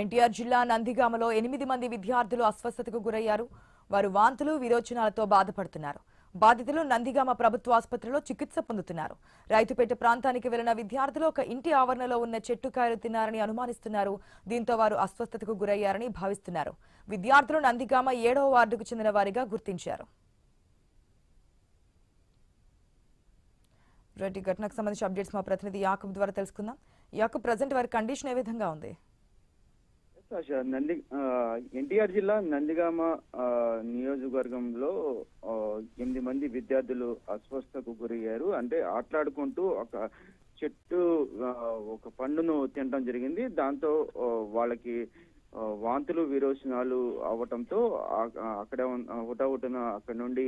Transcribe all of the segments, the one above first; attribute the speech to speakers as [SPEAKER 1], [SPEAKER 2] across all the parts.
[SPEAKER 1] ఎన్టీఆర్ జిల్లా నందిగామలో 8 మంది విద్యార్థులు అస్వస్థతకు గురయ్యారు. వారు వాంతులు, విరోచనాలతో బాధపడుతున్నారు. బాధితులు నందిగామ ప్రభుత్వ ఆసుపత్రిలో చికిత్స పొందుతున్నారు. రైతుపేట ప్రాంతానికి వెళ్లిన విద్యార్థులు ఒక ఇంటి ఆవరణలో ఉన్న చెట్టుకాయలు తిన్నారని అనుమానిస్తున్నారు. దీంతో వారు అస్వస్థతకు గురయ్యారని భావిస్తున్నారు. విద్యార్థులు నందిగామ 7వ వార్డుకు చెందిన వారిగా గుర్తించారు. రెడ్డి ఘటనకు సంబంధించి అప్డేట్స్ మా ప్రతినిధి యాకబ్ ద్వారా తెలుసుకుందాం. యాకబ్, ప్రజెంట్ వారి కండిషన్ ఏ విధంగా ఉంది?
[SPEAKER 2] ఎన్టీఆర్ జిల్లా నందిగామ నియోజకవర్గంలో 8 మంది విద్యార్థులు అస్వస్థతకు గురయ్యారు. అంటే ఆటలాడుకుంటూ చెట్టు ఒక పండును తినడం జరిగింది. దాంతో వాళ్ళకి వాంతులు, విరోచనాలు అవ్వటంతో అక్కడే హుటాహుటిన అక్కడి నుండి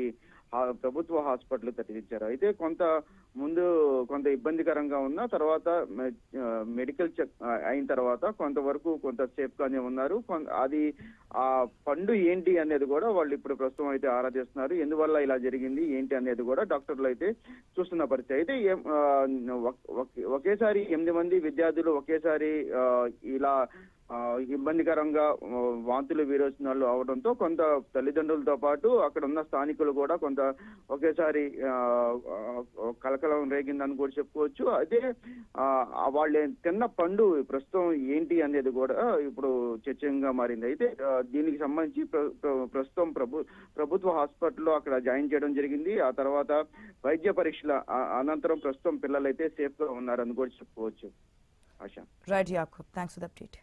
[SPEAKER 2] ప్రభుత్వ హాస్పిటల్ తరలించారు. అయితే కొంత ఇబ్బందికరంగా ఉన్న తర్వాత మెడికల్ చెక్ అయిన తర్వాత కొంత సేఫ్ గానే ఉన్నారు. అది ఆ పండు ఏంటి అనేది కూడా వాళ్ళు ఇప్పుడు ప్రస్తుతం అయితే ఆరాధిస్తున్నారు. ఎందువల్ల ఇలా జరిగింది ఏంటి అనేది కూడా డాక్టర్లు అయితే చూస్తున్న పరిస్థితి. అయితే ఒకేసారి 8 మంది విద్యార్థులు ఒకేసారి ఇలా ఇబ్బందికరంగా వాంతులు, విరోచనాలు అవడంతో కొంత తల్లిదండ్రులతో పాటు అక్కడ ఉన్న స్థానికులు కూడా కొంత ఒకేసారి కలకలం రేగిందని కూడా చెప్పుకోవచ్చు. అదే వాళ్ళు తిన్న పండు ప్రస్తుతం ఏంటి అనేది కూడా ఇప్పుడు చర్చగా మారింది. అయితే దీనికి సంబంధించి ప్రస్తుతం ప్రభుత్వ హాస్పిటల్లో అక్కడ జాయిన్ చేయడం జరిగింది. ఆ తర్వాత వైద్య పరీక్షల అనంతరం ప్రస్తుతం పిల్లలైతే సేఫ్ గా ఉన్నారని కూడా చెప్పుకోవచ్చు. ASHA.
[SPEAKER 1] Right Yakub, thanks for the update.